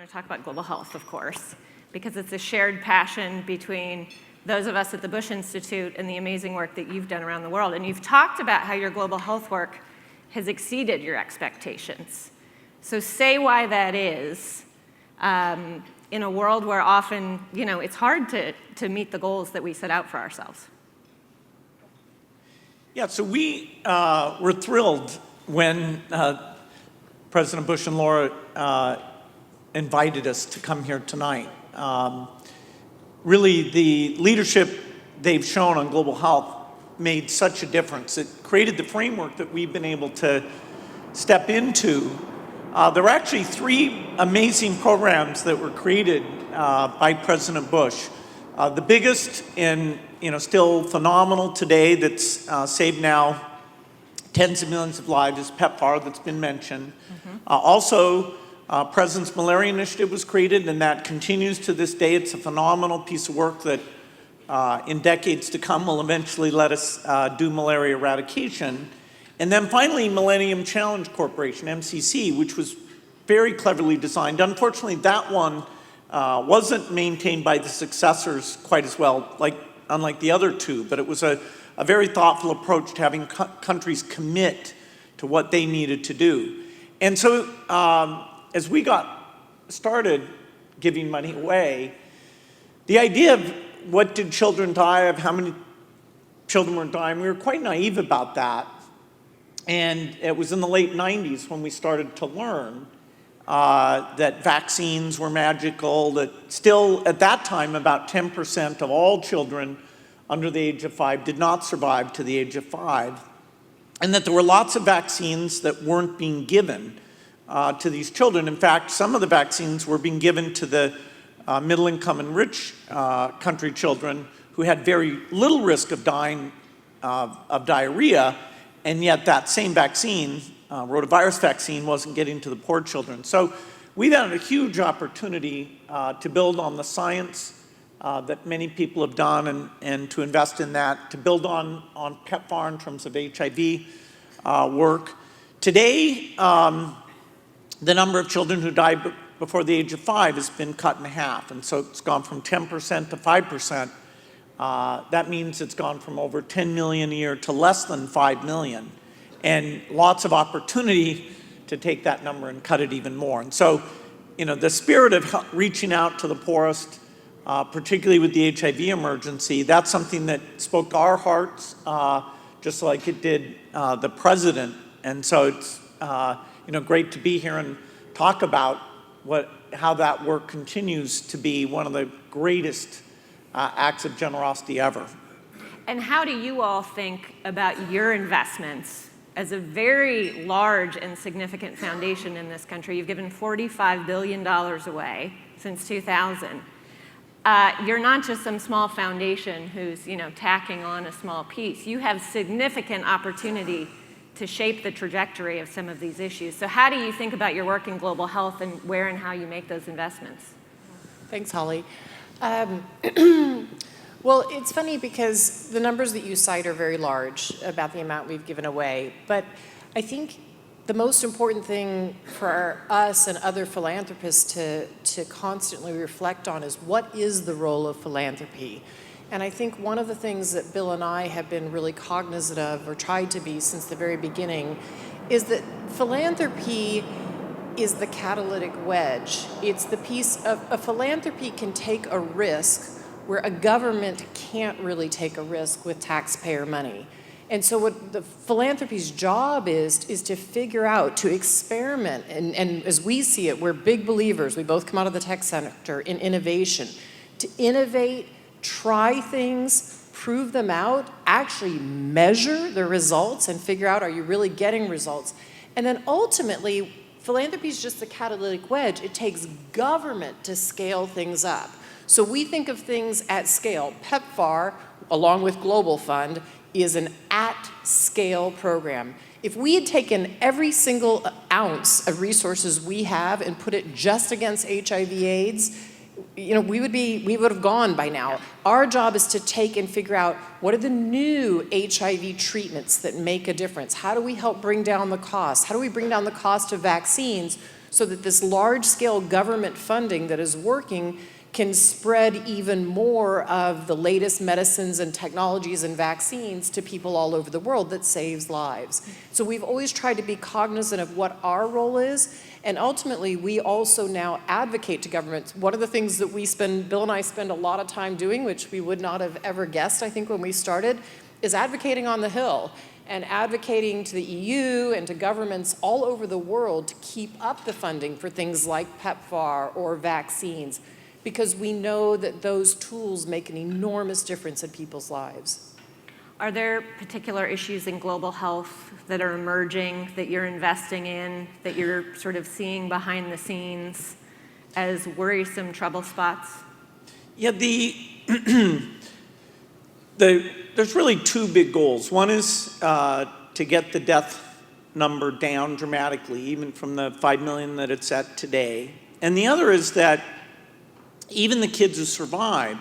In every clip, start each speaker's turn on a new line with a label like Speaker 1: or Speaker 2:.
Speaker 1: want to talk about global health, of course, because it's a shared passion between those of us at the Bush Institute and the amazing work that you've done around the world. And you've talked about how your global health work has exceeded your expectations. So say why that is in a world where often, it's hard to meet the goals that we set out for ourselves.
Speaker 2: Yeah, so we were thrilled when President Bush and Laura invited us to come here tonight. Really, the leadership they've shown on global health made such a difference. It created the framework that we've been able to step into. There were actually 3 amazing programs that were created by President Bush. The biggest and still phenomenal today that's saved now tens of millions of lives is PEPFAR that's been mentioned. Also, President's Malaria Initiative was created, and that continues to this day. It's a phenomenal piece of work that in decades to come will eventually let us do malaria eradication. And then finally, Millennium Challenge Corporation, MCC, which was very cleverly designed. Unfortunately, that one wasn't maintained by the successors quite as well, unlike the other 2, but it was a very thoughtful approach to having countries commit to what they needed to do. And so as we got started giving money away, the idea of what did children die of, how many children were dying, we were quite naive about that. And it was in the late 90s when we started to learn that vaccines were magical, that still at that time about 10% of all children under the age of 5 did not survive to the age of 5, and that there were lots of vaccines that weren't being given to these children. In fact, some of the vaccines were being given to the middle income and rich country children who had very little risk of dying of diarrhea, and yet that same vaccine, rotavirus vaccine, wasn't getting to the poor children. So we've had a huge opportunity to build on the science that many people have done and to invest in that, to build on PEPFAR in terms of HIV work. Today, the number of children who die before the age of 5 has been cut in half, and so it's gone from 10% to 5%. That means it's gone from over 10 million a year to less than 5 million, and lots of opportunity to take that number and cut it even more. And so, the spirit of reaching out to the poorest, particularly with the HIV emergency, that's something that spoke to our hearts, just like it did the president. And so it's great to be here and talk about how that work continues to be one of the greatest acts of generosity ever.
Speaker 1: And how do you all think about your investments as a very large and significant foundation in this country? You've given $45 billion away since 2000. You're not just some small foundation who's tacking on a small piece. You have significant opportunity to shape the trajectory of some of these issues. So how do you think about your work in global health and where and how you make those investments?
Speaker 3: Thanks, Holly. Well, it's funny because the numbers that you cite are very large about the amount we've given away, but I think the most important thing for us and other philanthropists to constantly reflect on is what is the role of philanthropy? And I think one of the things that Bill and I have been really cognizant of, or tried to be since the very beginning, is that philanthropy is the catalytic wedge. It's the piece of a philanthropy can take a risk where a government can't really take a risk with taxpayer money. And so what the philanthropy's job is to figure out, to experiment, and as we see it, we're big believers, we both come out of the tech sector, in innovation. To innovate, try things, prove them out, actually measure the results and figure out, are you really getting results? And then ultimately, philanthropy is just the catalytic wedge. It takes government to scale things up. So we think of things at scale. PEPFAR, along with Global Fund, is an at-scale program. If we had taken every single ounce of resources we have and put it just against HIV/AIDS, we would have gone by now. Our job is to take and figure out what are the new HIV treatments that make a difference. How do we help bring down the cost? How do we bring down the cost of vaccines so that this large-scale government funding that is working can spread even more of the latest medicines and technologies and vaccines to people all over the world that saves lives. So we've always tried to be cognizant of what our role is, and ultimately we also now advocate to governments. One of the things that Bill and I spend a lot of time doing, which we would not have ever guessed, I think, when we started, is advocating on the Hill and advocating to the EU and to governments all over the world to keep up the funding for things like PEPFAR or vaccines, because we know that those tools make an enormous difference in people's lives.
Speaker 1: Are there particular issues in global health that are emerging, that you're investing in, that you're sort of seeing behind the scenes as worrisome trouble spots?
Speaker 2: Yeah, there's really two big goals. One is to get the death number down dramatically, even from the 5 million that it's at today. And the other is that even the kids who survive,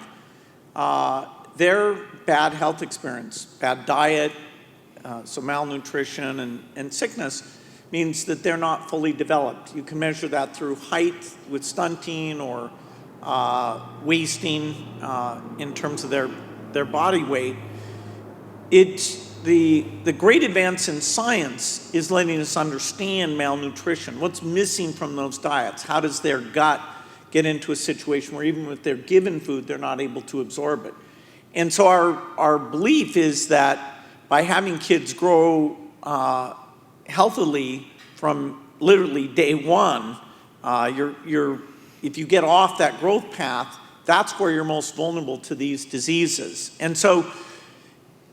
Speaker 2: their bad health experience, bad diet, so malnutrition and sickness, means that they're not fully developed. You can measure that through height with stunting or wasting in terms of their body weight. It's the great advance in science is letting us understand malnutrition. What's missing from those diets? How does their gut get into a situation where even if they're given food, they're not able to absorb it? And so our belief is that by having kids grow healthily from literally day one, if you get off that growth path, that's where you're most vulnerable to these diseases. And so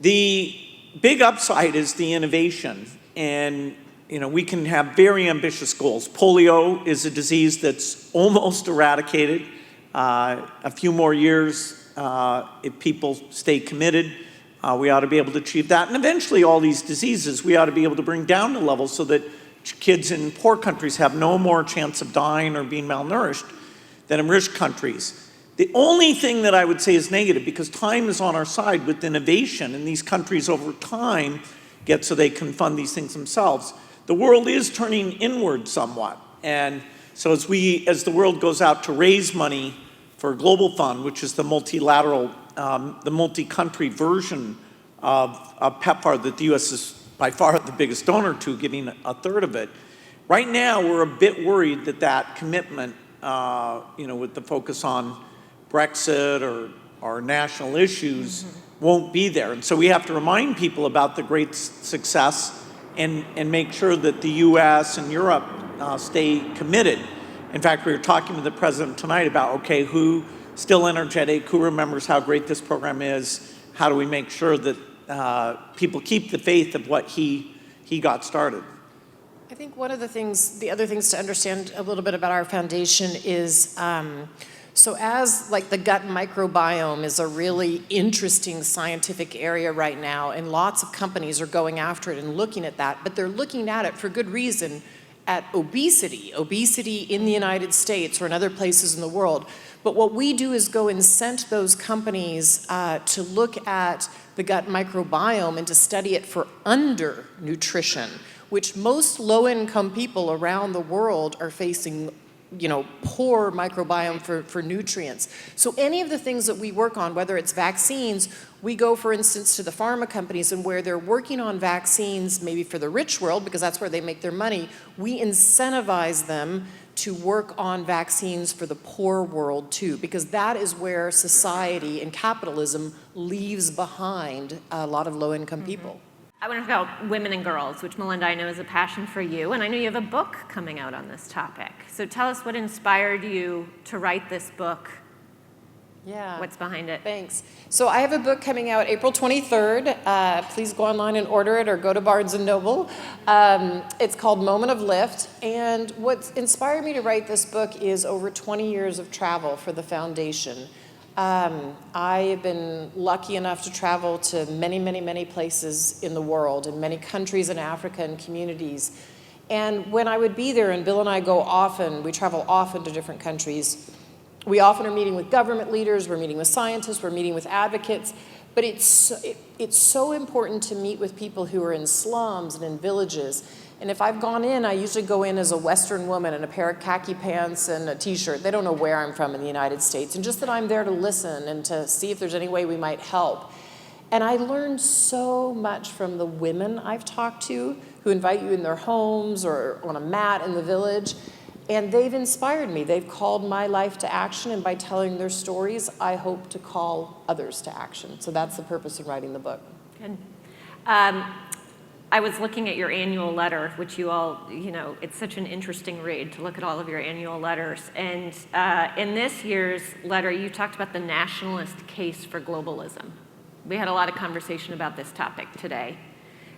Speaker 2: the big upside is the innovation. And we can have very ambitious goals. Polio is a disease that's almost eradicated. A few more years, if people stay committed, we ought to be able to achieve that. And eventually all these diseases, we ought to be able to bring down the levels so that kids in poor countries have no more chance of dying or being malnourished than in rich countries. The only thing that I would say is negative, because time is on our side with innovation, and these countries over time get so they can fund these things themselves. The world is turning inward somewhat. And so as the world goes out to raise money for a global fund, which is the multilateral, the multi-country version of PEPFAR that the U.S. is by far the biggest donor to, giving a third of it. Right now, we're a bit worried that commitment, with the focus on Brexit or national issues, won't be there. And so we have to remind people about the great success and make sure that the U.S. and Europe stay committed. In fact, we were talking with the president tonight about, who's still energetic, who remembers how great this program is, how do we make sure that people keep the faith of what he got started.
Speaker 3: I think one of the other things to understand a little bit about our foundation is, so as like the gut microbiome is a really interesting scientific area right now, and lots of companies are going after it and looking at that, but they're looking at it for good reason at obesity in the United States or in other places in the world. But what we do is go incent those companies to look at the gut microbiome and to study it for undernutrition, which most low-income people around the world are facing poor microbiome for nutrients. So any of the things that we work on, whether it's vaccines, we go, for instance, to the pharma companies, and where they're working on vaccines, maybe for the rich world, because that's where they make their money, we incentivize them to work on vaccines for the poor world too, because that is where society and capitalism leaves behind a lot of low-income people.
Speaker 1: I want to talk about women and girls, which, Melinda, I know is a passion for you, and I know you have a book coming out on this topic. So tell us what inspired you to write this book.
Speaker 3: Yeah.
Speaker 1: What's behind it?
Speaker 3: Thanks. So I have a book coming out April 23rd. Please go online and order it or go to Barnes & Noble. It's called Moment of Lift. And what inspired me to write this book is over 20 years of travel for the foundation. I have been lucky enough to travel to many, many, many places in the world, in many countries in Africa and communities. And when I would be there, and Bill and I we travel often to different countries, we often are meeting with government leaders, we're meeting with scientists, we're meeting with advocates, but it's so important to meet with people who are in slums and in villages. And if I've gone in, I usually go in as a Western woman in a pair of khaki pants and a t-shirt. They don't know where I'm from in the United States. And just that I'm there to listen and to see if there's any way we might help. And I learned so much from the women I've talked to who invite you in their homes or on a mat in the village. And they've inspired me. They've called my life to action. And by telling their stories, I hope to call others to action. So that's the purpose of writing the book.
Speaker 1: Good. I was looking at your annual letter, which you all, it's such an interesting read to look at all of your annual letters. And in this year's letter, you talked about the nationalist case for globalism. We had a lot of conversation about this topic today.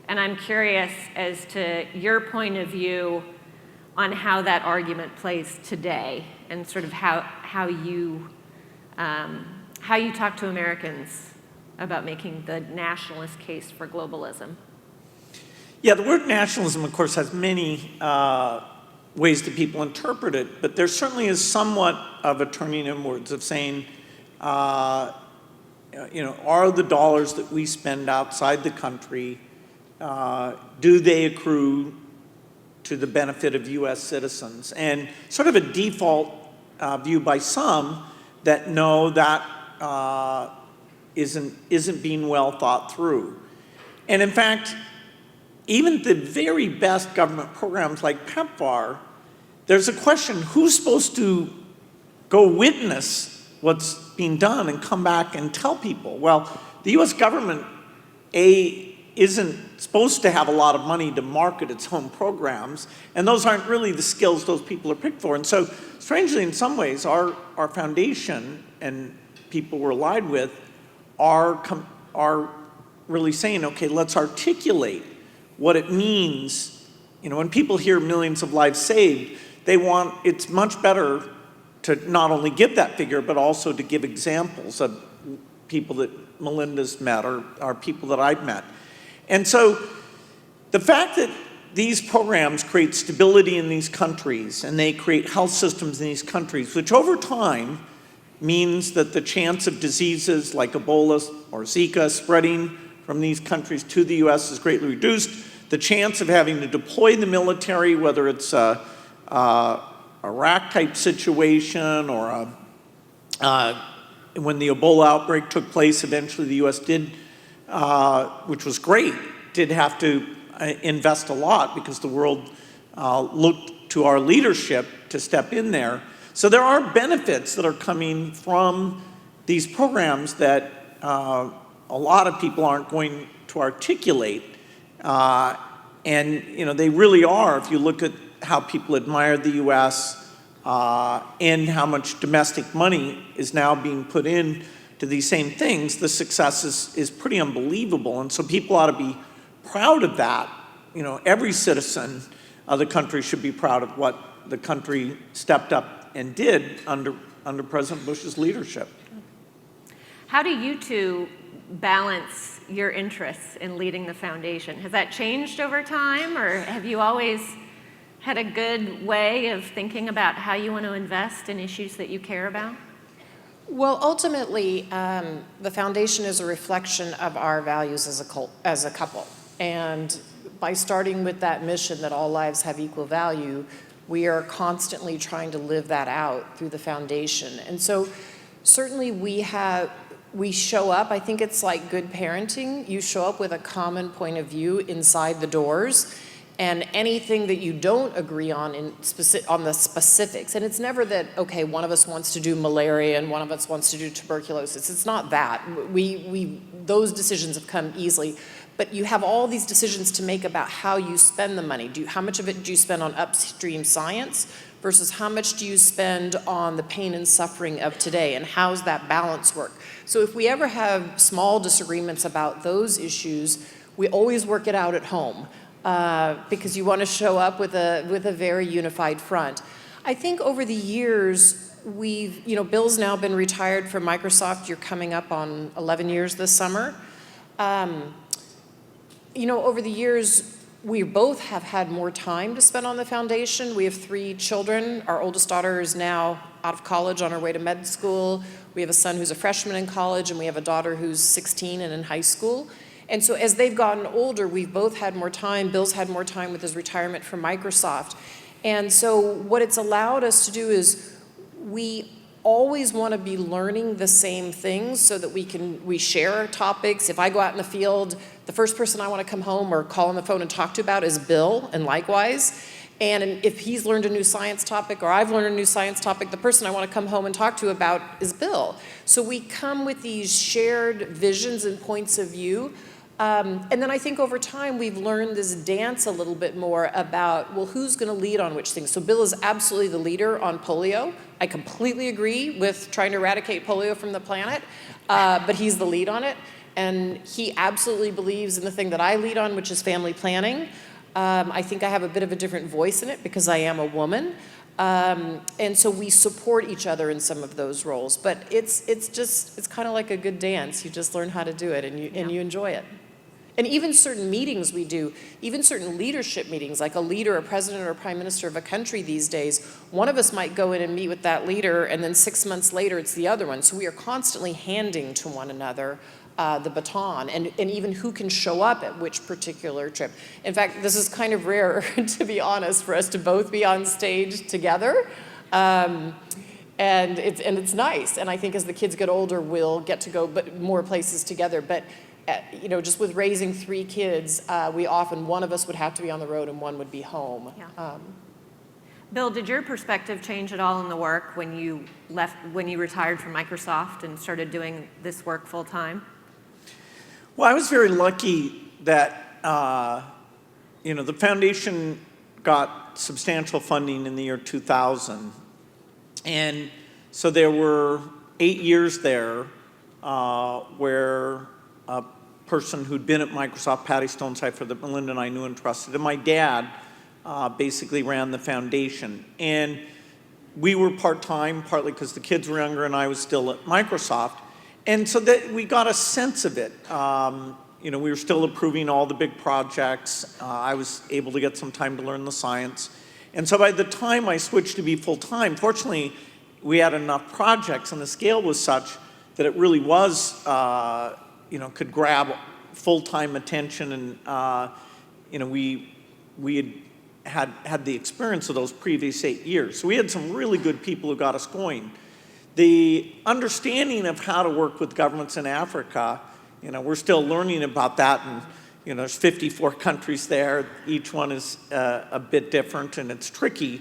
Speaker 1: And I'm curious as to your point of view on how that argument plays today and sort of how you talk to Americans about making the nationalist case for globalism.
Speaker 2: Yeah, the word nationalism, of course, has many ways that people interpret it, but there certainly is somewhat of a turning inwards of saying, are the dollars that we spend outside the country, do they accrue to the benefit of U.S. citizens? And sort of a default view by some that no, that isn't being well thought through. And in fact, even the very best government programs like PEPFAR, there's a question, who's supposed to go witness what's being done and come back and tell people? Well, the U.S. government, isn't supposed to have a lot of money to market its own programs, and those aren't really the skills those people are picked for. And so, strangely, in some ways, our foundation and people we're allied with are really saying, okay, let's articulate what it means. When people hear millions of lives saved, it's much better to not only give that figure, but also to give examples of people that Melinda's met or people that I've met. And so the fact that these programs create stability in these countries and they create health systems in these countries, which over time means that the chance of diseases like Ebola or Zika spreading from these countries to the U.S. is greatly reduced. The chance of having to deploy the military, whether it's a Iraq-type situation or when the Ebola outbreak took place, eventually the U.S. did, which was great, did have to invest a lot because the world looked to our leadership to step in there. So there are benefits that are coming from these programs that a lot of people aren't going to articulate. And they really are, if you look at how people admire the U.S. And how much domestic money is now being put in to these same things, the success is pretty unbelievable. And so people ought to be proud of that. Every citizen of the country should be proud of what the country stepped up and did under President Bush's leadership.
Speaker 1: How do you two balance your interests in leading the foundation? Has that changed over time, or have you always had a good way of thinking about how you want to invest in issues that you care about?
Speaker 3: Well, ultimately, the foundation is a reflection of our values as a couple. And by starting with that mission that all lives have equal value, we are constantly trying to live that out through the foundation. And so certainly we show up, I think it's like good parenting. You show up with a common point of view inside the doors, and anything that you don't agree on on the specifics. And it's never that, okay, one of us wants to do malaria and one of us wants to do tuberculosis. It's not that. Those decisions have come easily. But you have all these decisions to make about how you spend the money. How much of it do you spend on upstream science versus how much do you spend on the pain and suffering of today, and how's that balance work? So if we ever have small disagreements about those issues, we always work it out at home because you want to show up with a very unified front. I think over the years, Bill's now been retired from Microsoft. You're coming up on 11 years this summer. Over the years, we both have had more time to spend on the foundation. We have 3 children. Our oldest daughter is now out of college on her way to med school. We have a son who's a freshman in college, and we have a daughter who's 16 and in high school. And so as they've gotten older, we've both had more time. Bill's had more time with his retirement from Microsoft. And so what it's allowed us to do is we always want to be learning the same things so that we share topics. If I go out in the field, the first person I want to come home or call on the phone and talk to about is Bill, and likewise. And if he's learned a new science topic or I've learned a new science topic, the person I want to come home and talk to about is Bill. So we come with these shared visions and points of view. And then I think over time we've learned this dance a little bit more about, well, who's going to lead on which things. So Bill is absolutely the leader on polio. I completely agree with trying to eradicate polio from the planet, but he's the lead on it. And he absolutely believes in the thing that I lead on, which is family planning. I think I have a bit of a different voice in it because I am a woman. And so we support each other in some of those roles. But it's kind of like a good dance. You just learn how to do it and you enjoy it. And even certain meetings we do, even certain leadership meetings, like a leader, a president, or a prime minister of a country these days, one of us might go in and meet with that leader, and then 6 months later it's the other one. So we are constantly handing to one another the baton, and even who can show up at which particular trip. In fact, this is kind of rare, to be honest, for us to both be on stage together. And it's nice. And I think as the kids get older, we'll get to go more places together. But just with raising 3 kids, one of us would have to be on the road and one would be home.
Speaker 1: Yeah. Bill, did your perspective change at all in the work when you retired from Microsoft and started doing this work full time?
Speaker 2: Well, I was very lucky that, the foundation got substantial funding in the year 2000. And so there were 8 years there where a person who'd been at Microsoft, Patty Stonecipher, that Melinda and I knew and trusted, and my dad basically ran the foundation. And we were part-time, partly because the kids were younger and I was still at Microsoft. And so that we got a sense of it. We were still approving all the big projects. I was able to get some time to learn the science. And so by the time I switched to be full-time, fortunately, we had enough projects and the scale was such that it really was, could grab full-time attention. And, we had the experience of those previous 8 years. So we had some really good people who got us going. The understanding of how to work with governments in Africa, we're still learning about that, and there's 54 countries there. Each one is a bit different, and it's tricky.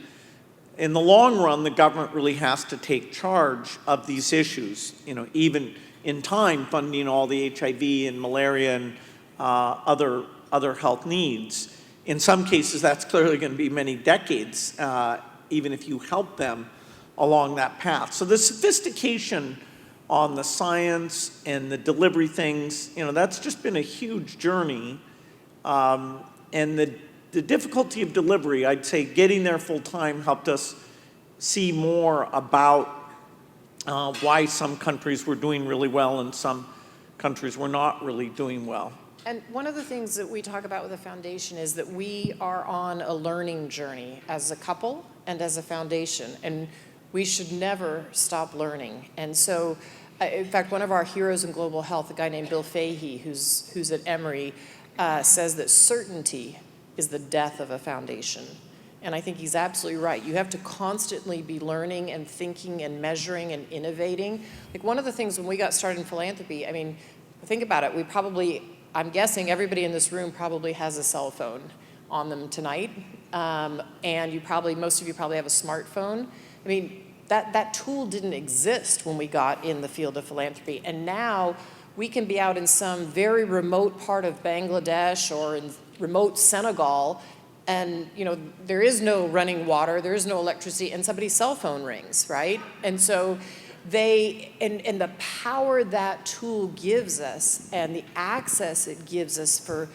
Speaker 2: In the long run, the government really has to take charge of these issues, even in time funding all the HIV and malaria and other health needs. In some cases, that's clearly going to be many decades, even if you help them along that path. So the sophistication on the science and the delivery things, that's just been a huge journey. And the difficulty of delivery, I'd say getting there full time helped us see more about why some countries were doing really well and some countries were not really doing well.
Speaker 3: And one of the things that we talk about with the foundation is that we are on a learning journey as a couple and as a foundation, and we should never stop learning. And so, in fact, one of our heroes in global health, a guy named Bill Fahey, who's at Emory, says that certainty is the death of a foundation. And I think he's absolutely right. You have to constantly be learning and thinking and measuring and innovating. Like one of the things when we got started in philanthropy, I mean, think about it, I'm guessing everybody in this room probably has a cell phone on them tonight. And most of you probably have a smartphone. I mean, that tool didn't exist when we got in the field of philanthropy. And now we can be out in some very remote part of Bangladesh or in remote Senegal, and there is no running water, there is no electricity, and somebody's cell phone rings, right? And so and the power that tool gives us and the access it gives us for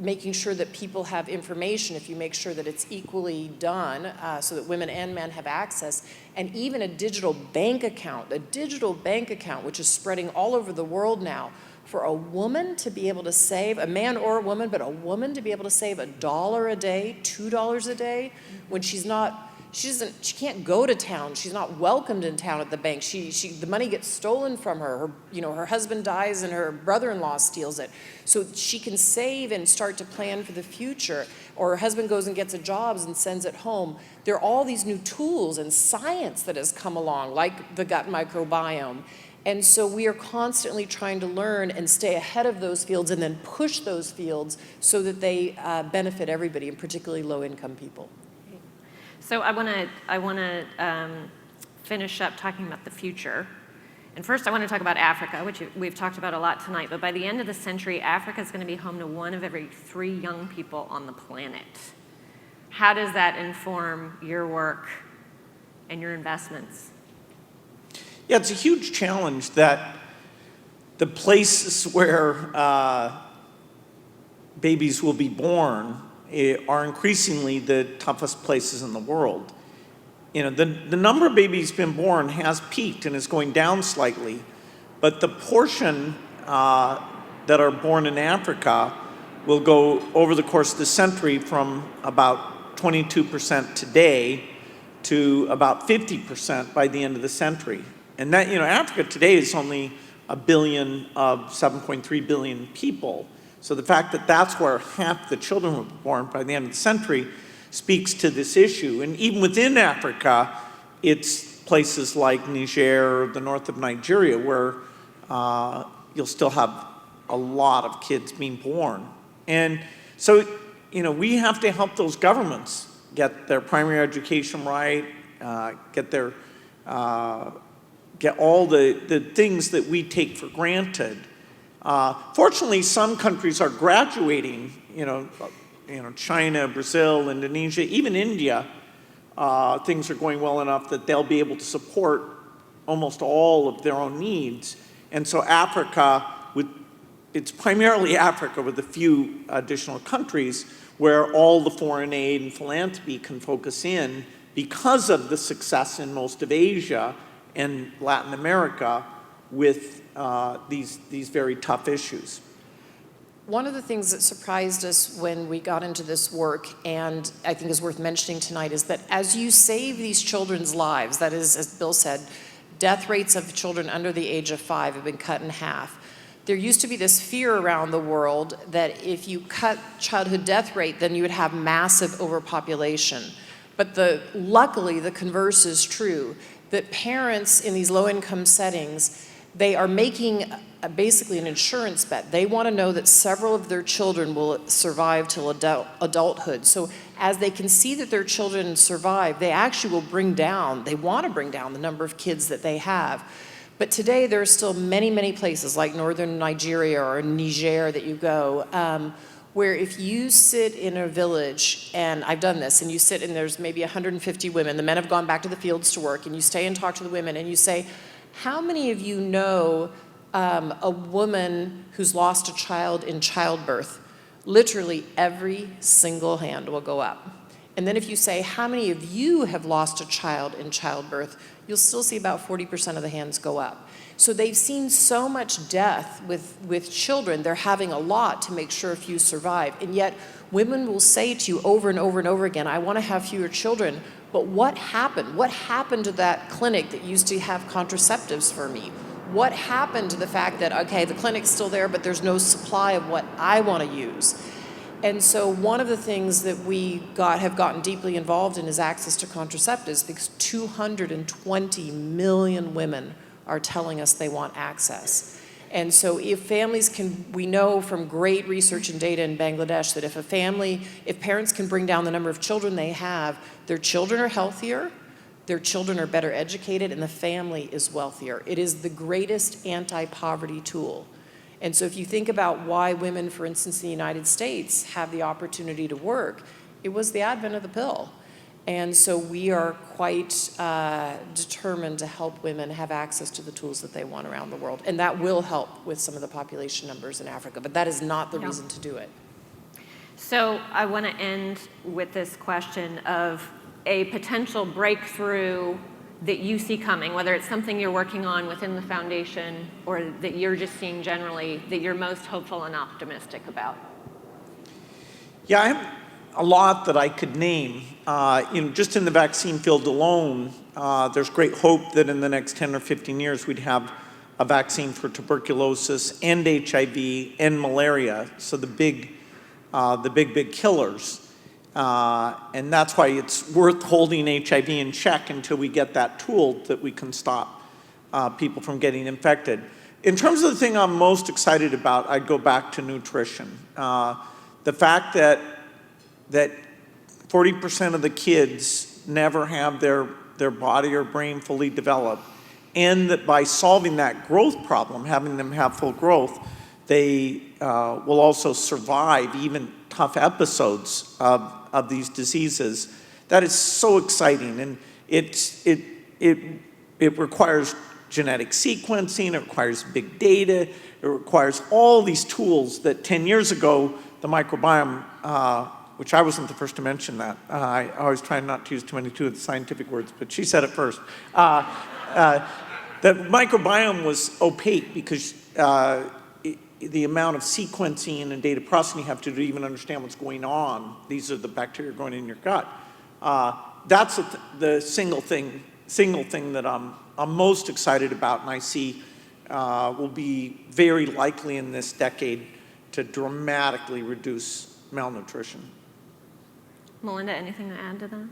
Speaker 3: making sure that people have information, if you make sure that it's equally done so that women and men have access, and even a digital bank account, which is spreading all over the world now, for a woman to be able to save, a man or a woman, but a woman to be able to save $1 a day, $2 a day, when she's not she can't go to town. She's not welcomed in town at the bank. The money gets stolen from her. Her husband dies and her brother-in-law steals it. So she can save and start to plan for the future. Or her husband goes and gets a job and sends it home. There are all these new tools and science that has come along, like the gut microbiome. And so we are constantly trying to learn and stay ahead of those fields and then push those fields so that they benefit everybody, and particularly low-income people.
Speaker 1: So I want to finish up talking about the future. And first I want to talk about Africa, which we've talked about a lot tonight. But by the end of the century, Africa is going to be home to 1 of every 3 young people on the planet. How does that inform your work and your investments?
Speaker 2: Yeah, it's a huge challenge that the places where babies will be born are increasingly the toughest places in the world. The number of babies being born has peaked and is going down slightly, but the portion that are born in Africa will go over the course of the century from about 22% today to about 50% by the end of the century. And that, Africa today is only a billion of 7.3 billion people. So the fact that that's where half the children will be born by the end of the century speaks to this issue. And even within Africa, it's places like Niger, the north of Nigeria, where you'll still have a lot of kids being born. And so, we have to help those governments get their primary education right, get all the things that we take for granted. Fortunately, some countries are graduating, China, Brazil, Indonesia, even India. Things are going well enough that they'll be able to support almost all of their own needs. And so Africa, it's primarily Africa with a few additional countries where all the foreign aid and philanthropy can focus in because of the success in most of Asia and Latin America with these very tough issues.
Speaker 3: One of the things that surprised us when we got into this work, and I think is worth mentioning tonight, is that as you save these children's lives, that is, as Bill said, death rates of children under the age of 5 have been cut in half. There used to be this fear around the world that if you cut childhood death rate, then you would have massive overpopulation. But luckily, the converse is true, that parents in these low-income settings, they are making basically an insurance bet. They want to know that several of their children will survive till adulthood. So as they can see that their children survive, they actually will they want to bring down the number of kids that they have. But today there are still many, many places like northern Nigeria or Niger that you go, where if you sit in a village, and I've done this, and you sit and there's maybe 150 women, the men have gone back to the fields to work, and you stay and talk to the women and you say, how many of you know a woman who's lost a child in childbirth? Literally every single hand will go up. And then if you say, how many of you have lost a child in childbirth? You'll still see about 40% of the hands go up. So they've seen so much death with children, they're having a lot to make sure few survive. And yet women will say to you over and over and over again, I want to have fewer children, but what happened? What happened to that clinic that used to have contraceptives for me? What happened to the fact that, okay, the clinic's still there, but there's no supply of what I want to use? And so one of the things that we have gotten deeply involved in is access to contraceptives, because 220 million women are telling us they want access. And so if families we know from great research and data in Bangladesh that if parents can bring down the number of children they have, their children are healthier, their children are better educated, and the family is wealthier. It is the greatest anti-poverty tool. And so if you think about why women, for instance, in the United States have the opportunity to work, it was the advent of the pill. And so we are quite determined to help women have access to the tools that they want around the world. And that will help with some of the population numbers in Africa, but that is not the reason to do it.
Speaker 1: So I want to end with this question of a potential breakthrough that you see coming, whether it's something you're working on within the foundation or that you're just seeing generally that you're most hopeful and optimistic about.
Speaker 2: Yeah, a lot that I could name. Just in the vaccine field alone, there's great hope that in the next 10 or 15 years we'd have a vaccine for tuberculosis and HIV and malaria, so the big killers. And that's why it's worth holding HIV in check until we get that tool that we can stop people from getting infected. In terms of the thing I'm most excited about, I'd go back to nutrition. The fact that 40% of the kids never have their body or brain fully developed, and that by solving that growth problem, having them have full growth, they will also survive even tough episodes of these diseases. That is so exciting, and it requires genetic sequencing, it requires big data, it requires all these tools that 10 years ago, the microbiome, which I wasn't the first to mention that. I always try not to use too many of the scientific words, but she said it first. The microbiome was opaque because the amount of sequencing and data processing you have to do to even understand what's going on. These are the bacteria going in your gut. That's the single thing that I'm most excited about, and I see will be very likely in this decade to dramatically reduce malnutrition.
Speaker 1: Melinda, anything to add to that?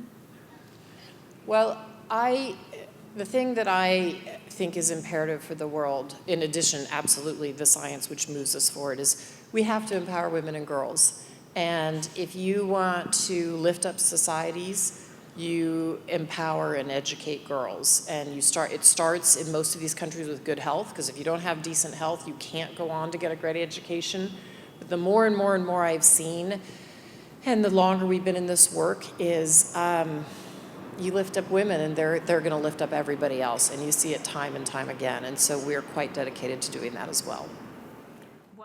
Speaker 3: Well, the thing that I think is imperative for the world, in addition, absolutely, the science which moves us forward, is we have to empower women and girls. And if you want to lift up societies, you empower and educate girls. And it starts in most of these countries with good health, because if you don't have decent health, you can't go on to get a great education. But the more and more and more I've seen, and the longer we've been in this work, is you lift up women and they're going to lift up everybody else, and you see it time and time again, and so we're quite dedicated to doing that as well.